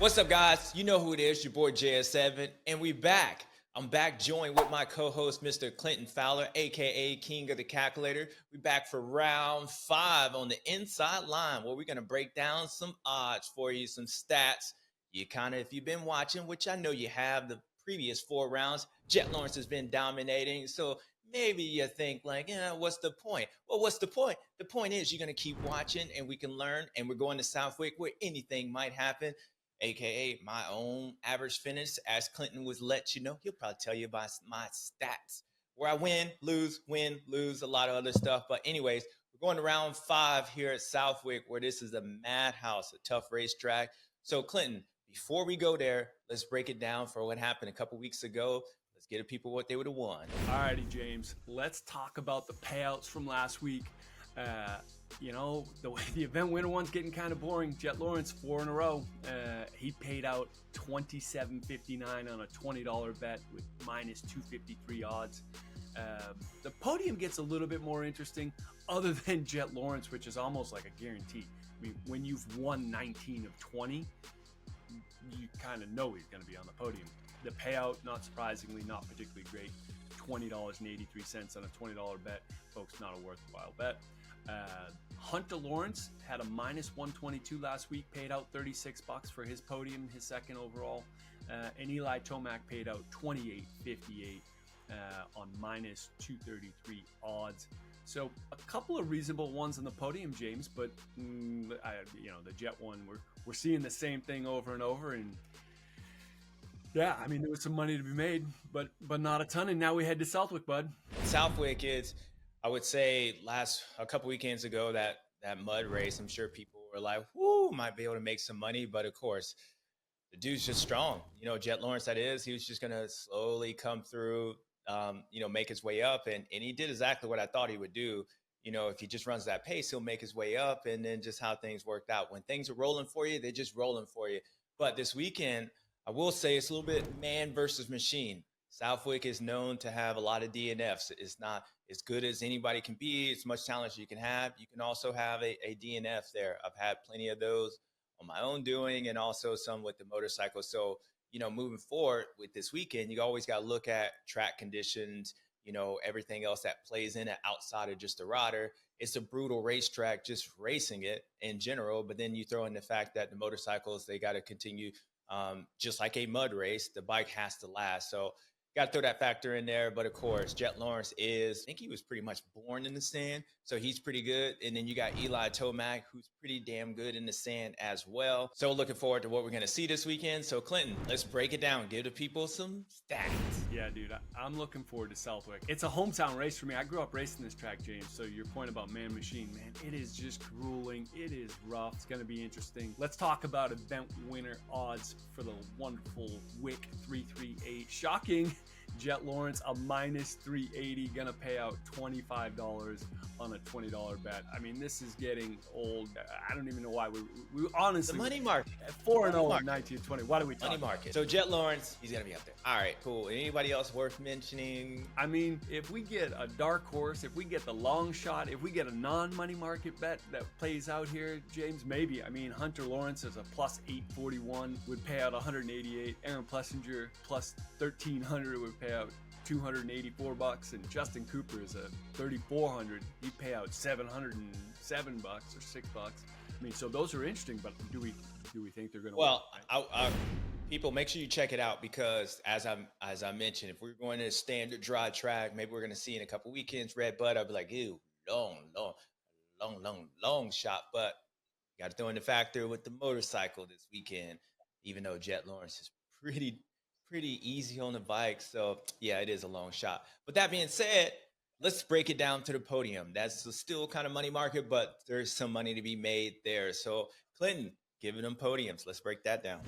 What's up, guys? You know who it is, your boy JS7, and we back. I'm back joined with my co-host, Mr. Clinton Fowler, aka King of the Calculator. We back for round 5 on the inside line, where we're gonna break down some odds for you, some stats. If you've been watching, which I know you have, the previous 4 rounds, Jet Lawrence has been dominating. So maybe you think like, what's the point? Well, what's the point? The point is you're gonna keep watching, and we can learn. And we're going to Southwick, where anything might happen. AKA my own average finish, as Clinton was let you know. He'll probably tell you about my stats, where I win, lose, a lot of other stuff. But anyways, we're going to round 5 here at Southwick, where this is a madhouse, a tough racetrack. So Clinton, before we go there, let's break it down for what happened a couple weeks ago. Let's get people what they would have won. Alrighty, James. Let's talk about the payouts from last week. The event winner one's getting kind of boring. Jet Lawrence, 4 in a row. He paid out $27.59 on a $20 bet with minus 253 odds. The podium gets a little bit more interesting, other than Jet Lawrence, which is almost like a guarantee. I mean, when you've won 19 of 20, you kind of know he's going to be on the podium. The payout, not surprisingly, not particularly great. $20.83 on a $20 bet. Folks, not a worthwhile bet. Hunter Lawrence had a minus 122 last week, paid out $36 for his podium, his second overall. And Eli Tomac paid out $28.58 on minus 233 odds. So a couple of reasonable ones on the podium, James, but the Jet one, we're seeing the same thing over and over. And yeah, I mean, there was some money to be made, but not a ton. And now we head to Southwick, bud. Southwick is, I would say, a couple weekends ago, that mud race, I'm sure people were like, whoo, might be able to make some money. But of course, the dude's just strong. Jet Lawrence, that is, he was just going to slowly come through, make his way up. And he did exactly what I thought he would do. If he just runs that pace, he'll make his way up. And then just how things worked out. When things are rolling for you, they're just rolling for you. But this weekend, I will say it's a little bit man versus machine. Southwick is known to have a lot of DNFs. It's not as good as anybody can be. It's much talent as you can have. You can also have a DNF there. I've had plenty of those on my own doing, and also some with the motorcycle. So, moving forward with this weekend, you always got to look at track conditions, everything else that plays in it outside of just the rider. It's a brutal racetrack, just racing it in general. But then you throw in the fact that the motorcycles, they got to continue just like a mud race. The bike has to last. So, got to throw that factor in there. But of course, Jet Lawrence I think he was pretty much born in the sand. So he's pretty good. And then you got Eli Tomac, who's pretty damn good in the sand as well. So looking forward to what we're going to see this weekend. So Clinton, let's break it down. Give the people some stats. Yeah, dude, I'm looking forward to Southwick. It's a hometown race for me. I grew up racing this track, James. So your point about man machine, man, it is just grueling. It is rough. It's going to be interesting. Let's talk about event winner odds for the wonderful Wick 338. Shocking. Jet Lawrence, a minus 380, gonna pay out $25 on a $20 bet. I mean, this is getting old. I don't even know why we honestly. The money market. 4-0 in 1920. Why do we talk? Money market. So Jet Lawrence, he's gonna be up there. All right, cool. Anybody else worth mentioning? I mean, if we get a dark horse, if we get the long shot, if we get a non-money market bet that plays out here, James, maybe. I mean, Hunter Lawrence is a plus 841, would pay out 188. Aaron Plessinger plus 1300 would pay out $284, and Justin Cooper is a 3,400. He'd pay out $707 or $6. I mean, so those are interesting, but do we think they're going to? Well, people, make sure you check it out, because as I mentioned, if we're going to a standard dry track, maybe we're going to see in a couple weekends Red Bud. I'll be like, ew, long shot. But you got to throw in the factor with the motorcycle this weekend, even though Jet Lawrence is pretty easy on the bike. So yeah, it is a long shot. But that being said, let's break it down to the podium. That's still kind of money market, but there's some money to be made there. So Clinton, giving them podiums. Let's break that down.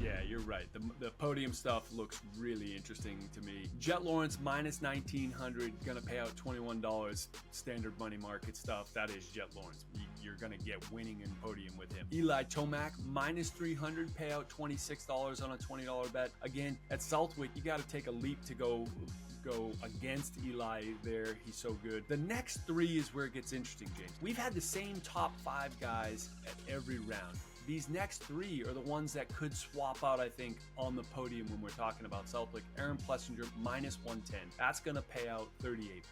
Yeah, you're right. The podium stuff looks really interesting to me. Jet Lawrence minus 1,900, gonna pay out $21. Standard money market stuff. That is Jet Lawrence. You're gonna get winning and podium with him. Eli Tomac minus 300, pay out $26 on a $20 bet. Again, at Southwick, you got to take a leap to go against Eli there. He's so good. The next 3 is where it gets interesting, James. We've had the same top 5 guys at every round. these next three are the ones that could swap out, I think, on the podium when we're talking about Southwick. Aaron Plessinger, minus 110. That's going to pay out $38.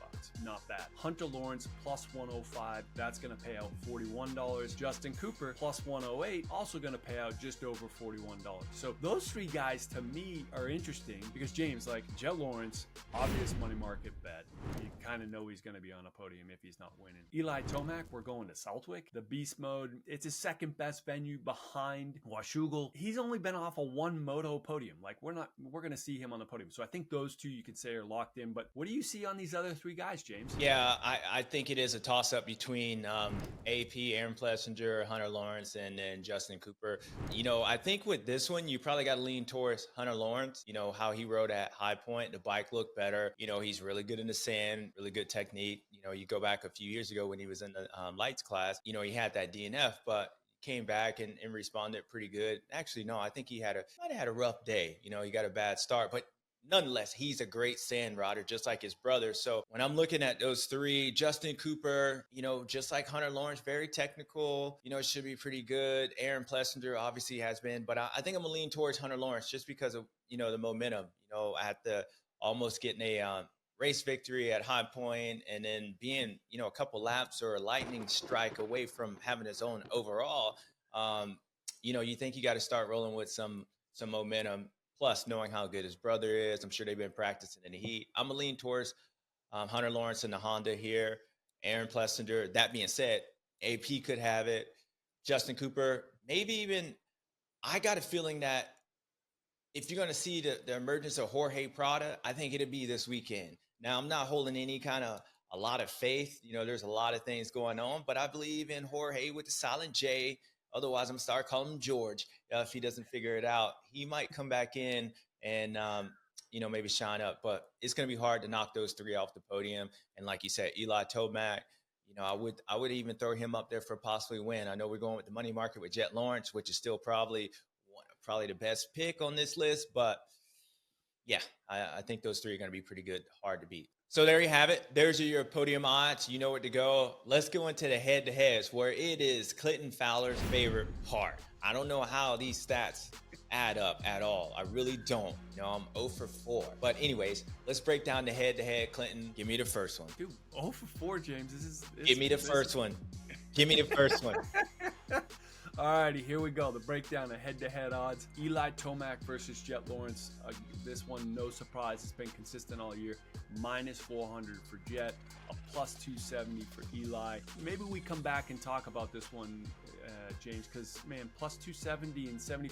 Not bad. Hunter Lawrence, plus 105. That's going to pay out $41. Justin Cooper, plus 108. Also going to pay out just over $41. So those three guys, to me, are interesting because, James, like Jet Lawrence, obvious money market bet. You kind of know he's going to be on a podium if he's not winning. Eli Tomac, we're going to Southwick. The Beast Mode, it's his second best venue behind Washougal. He's only been off a one moto podium. Like we're going to see him on the podium. So I think those two you could say are locked in. But what do you see on these other three guys, James? Yeah, I think it is a toss up between AP, Aaron Plessinger, Hunter Lawrence, and then Justin Cooper. You know, I think with this one, you probably got to lean towards Hunter Lawrence. You know, how he rode at High Point, the bike looked better. You know, he's really good in the sand, really good technique. You know, you go back a few years ago when he was in the lights class, you know, he had that DNF, but came back and responded pretty good. Actually, no, I think he might have had a rough day. You know, he got a bad start, but nonetheless, he's a great sand rodder, just like his brother. So when I'm looking at those three, Justin Cooper, you know, just like Hunter Lawrence, very technical, you know, should be pretty good. Aaron Plessinger obviously has been, but I think I'm gonna lean towards Hunter Lawrence just because of, you know, the momentum, you know, at the almost getting a race victory at High Point and then being, you know, a couple laps or a lightning strike away from having his own overall. You know, you think you got to start rolling with some momentum. Plus, knowing how good his brother is, I'm sure they've been practicing in the heat. I'm going to lean towards Hunter Lawrence and the Honda here. Aaron Plessinger. That being said, AP could have it. Justin Cooper, maybe even, I got a feeling that if you're going to see the emergence of Jorge Prada, I think it'll be this weekend. Now, I'm not holding a lot of faith. You know, there's a lot of things going on, but I believe in Jorge with the silent J. Otherwise, I'm going to start calling him George if he doesn't figure it out. He might come back in and, you know, maybe shine up. But it's going to be hard to knock those three off the podium. And like you said, Eli Tomac, you know, I would even throw him up there for possibly win. I know we're going with the money market with Jet Lawrence, which is still probably the best pick on this list. But, yeah, I think those three are going to be pretty good, hard to beat. So there you have it. There's your podium odds. You know where to go. Let's go into the head-to-heads where it is Clinton Fowler's favorite part. I don't know how these stats add up at all. I really don't. You know, I'm 0 for 4. But anyways, let's break down the head-to-head. Clinton, give me the first one. Dude, 0 for 4, James. Give me the first one. Give me the first one. Alrighty, here we go. The breakdown of head-to-head odds. Eli Tomac versus Jet Lawrence. This one, no surprise, it's been consistent all year. Minus 400 for Jet, a plus 270 for Eli. Maybe we come back and talk about this one, James, because, man, plus 270 and $74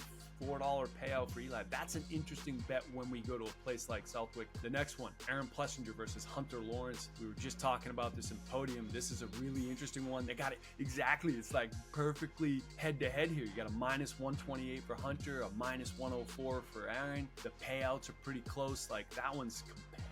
payout for Eli. That's an interesting bet when we go to a place like Southwick. The next one, Aaron Plessinger versus Hunter Lawrence. We were just talking about this in Podium. This is a really interesting one. They got it exactly. It's like perfectly head-to-head here. You got a minus 128 for Hunter, a minus 104 for Aaron. The payouts are pretty close. Like, that one's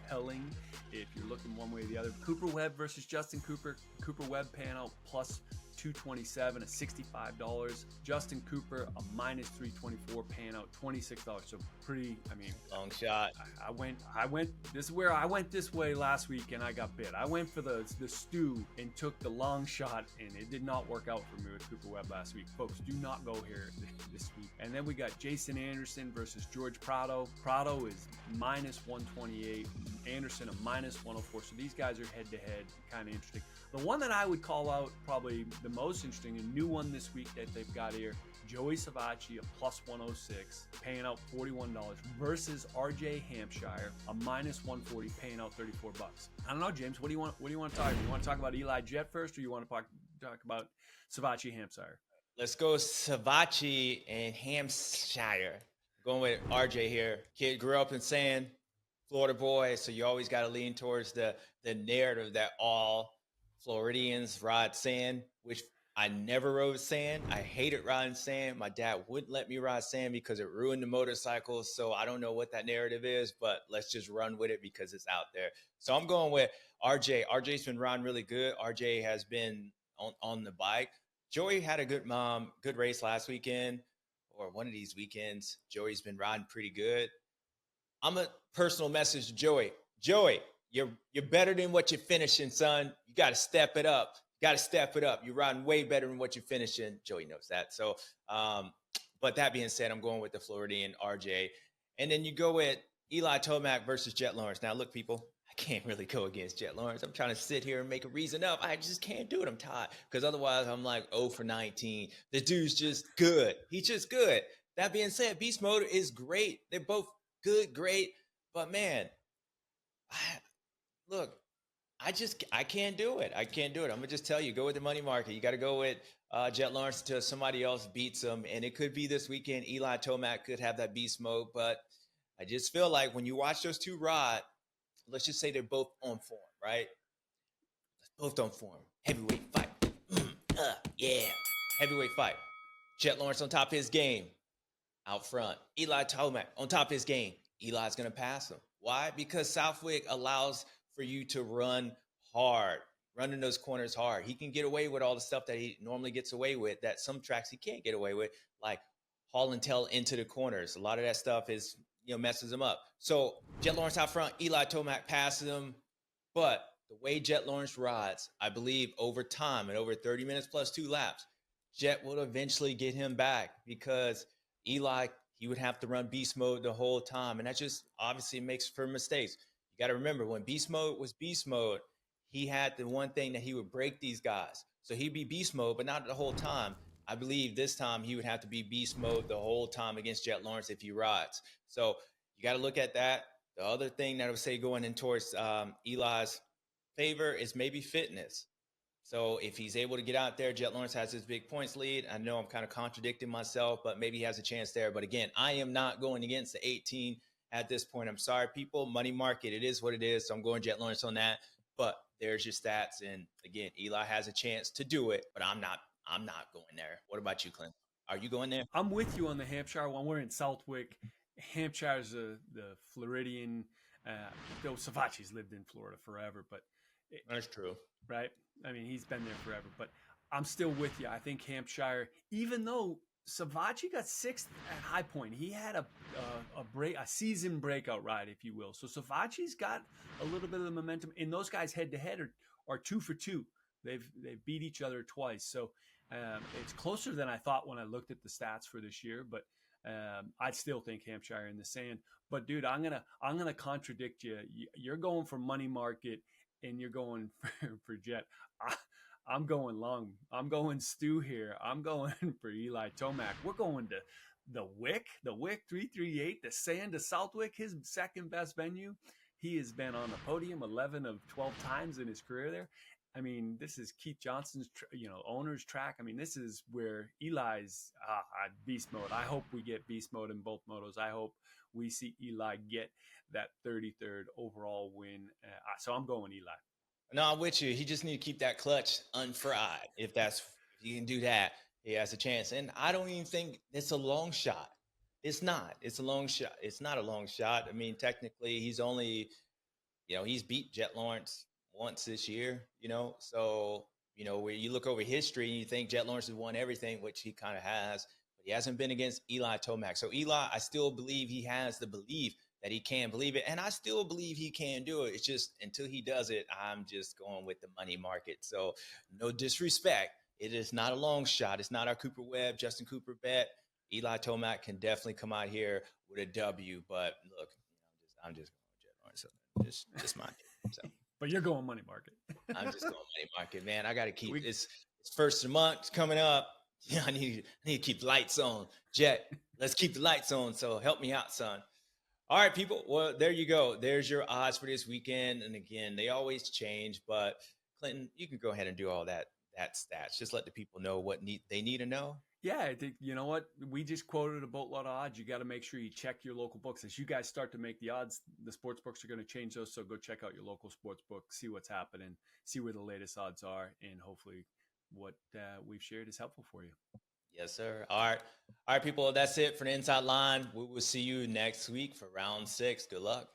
compelling if you're looking one way or the other. Cooper Webb versus Justin Cooper. Cooper Webb paying out plus 227 at $65. Justin Cooper, a minus 324, paying out $26. So pretty, I mean, long shot. I went, this is where I went this way last week and I got bit. I went for the stew and took the long shot, and it did not work out for me with Cooper Webb last week. Folks, do not go here this week. And then we got Jason Anderson versus George Prado. Prado is minus 128, Anderson a minus 104. So these guys are head to head, kind of interesting. The one that I would call out probably the most interesting, a new one this week that they've got here, Joey Savacci, a plus 106, paying out $41 versus RJ Hampshire, a minus 140, paying out $34. I don't know, James. What do you want to talk about? You want to talk about Eli Jet first, or you want to talk about Savacci Hampshire? Let's go Savacci and Hampshire. Going with RJ here. Kid grew up in sand, Florida boy, so you always got to lean towards the narrative that all Floridians ride sand, which I never rode sand. I hated riding sand. My dad wouldn't let me ride sand because it ruined the motorcycle. So I don't know what that narrative is, but let's just run with it because it's out there. So I'm going with RJ. RJ's been riding really good. RJ has been on the bike. Joey had a good race last weekend, or one of these weekends. Joey's been riding pretty good. I'm a personal message to Joey. Joey, you're better than what you're finishing, son. You got to step it up. Got to step it up. You're riding way better than what you finished in. Joey knows that. So, but that being said, I'm going with the Floridian RJ. And then you go with Eli Tomac versus Jet Lawrence. Now, look, people, I can't really go against Jet Lawrence. I'm trying to sit here and make a reason up. I just can't do it. I'm tired. Because otherwise, I'm like 0 for 19. The dude's just good. He's just good. That being said, Beast Mode is great. They're both good, great. But man, look, I can't do it. I can't do it. I'm gonna just tell you, go with the money market. You got to go with Jet Lawrence until somebody else beats him, and it could be this weekend. Eli Tomac could have that beast mode, but I just feel like when you watch those two ride, let's just say they're both on form, right? Both on form. Heavyweight fight. Yeah, heavyweight fight. Jet Lawrence on top of his game, out front. Eli Tomac on top of his game. Eli's gonna pass him. Why? Because Southwick allows for you to run hard, running those corners hard. He can get away with all the stuff that he normally gets away with that some tracks he can't get away with, like haul and tail into the corners. A lot of that stuff is, messes him up. So Jet Lawrence out front, Eli Tomac passes him. But the way Jet Lawrence rides, I believe over time and over 30 minutes plus 2 laps, Jet will eventually get him back because Eli, he would have to run beast mode the whole time. And that just obviously makes for mistakes. You got to remember, when beast mode was beast mode, he had the one thing that he would break these guys. So he'd be beast mode, but not the whole time. I believe this time he would have to be beast mode the whole time against Jet Lawrence if he rides. So you got to look at that. The other thing that I would say going in towards Eli's favor is maybe fitness. So if he's able to get out there, Jet Lawrence has his big points lead. I know I'm kind of contradicting myself, but maybe he has a chance there. But again, I am not going against the 18 at this point. I'm sorry, people. Money market, it is what it is. So I'm going Jet Lawrence on that. But there's your stats. And again, Eli has a chance to do it, but I'm not going there. What about you, Clint? Are you going there? I'm with you on the Hampshire one. We're in Southwick. Hampshire's the Floridian. Though Savachi's lived in Florida forever, but that's true, right? I mean, he's been there forever. But I'm still with you. I think Hampshire, even though Savachi got 6th at High Point, he had a season breakout ride, if you will. So Savachi's got a little bit of the momentum. And those guys head to head are 2 for 2. They've beat each other twice. So it's closer than I thought when I looked at the stats for this year. But I still think Hampshire in the sand. But dude, I'm gonna contradict you. You're going for money market, and you're going for Jet. I'm going long. I'm going Stu here. I'm going for Eli Tomac. We're going to the Wick 338, the sand of Southwick, his second best venue. He has been on the podium 11 of 12 times in his career there. I mean, this is Keith Johnson's, owner's track. I mean, this is where Eli's beast mode. I hope we get beast mode in both motos. I hope we see Eli get that 33rd overall win. So I'm going Eli. No, I'm with you. He just need to keep that clutch unfried. If he can do that, he has a chance. And I don't even think it's a long shot. It's not. It's a long shot. It's not a long shot. I mean, technically, he's only, he's beat Jet Lawrence once this year, So, where you look over history and you think Jet Lawrence has won everything, which he kind of has, but he hasn't been against Eli Tomac. So Eli, I still believe he has the belief that he can believe it. And I still believe he can do it. It's just until he does it, I'm just going with the money market. So no disrespect. It is not a long shot. It's not our Cooper Webb, Justin Cooper bet. Eli Tomac can definitely come out here with a W. But look, I'm just going with Jet Lawrence. So just my opinion. So. But you're going money market. I'm just going money market, man. I got to keep it's first of the month coming up. Yeah, I need to keep the lights on. Jet, let's keep the lights on. So help me out, son. All right, people. Well, there you go. There's your odds for this weekend. And again, they always change. But Clinton, you can go ahead and do all that stats. Just let the people know what they need to know. Yeah, I think, you know what? We just quoted a boatload of odds. You got to make sure you check your local books. As you guys start to make the odds, the sports books are going to change those. So go check out your local sports book, see what's happening, see where the latest odds are, and hopefully what we've shared is helpful for you. Yes, sir. All right, people. That's it for the Inside Line. We will see you next week for round 6. Good luck.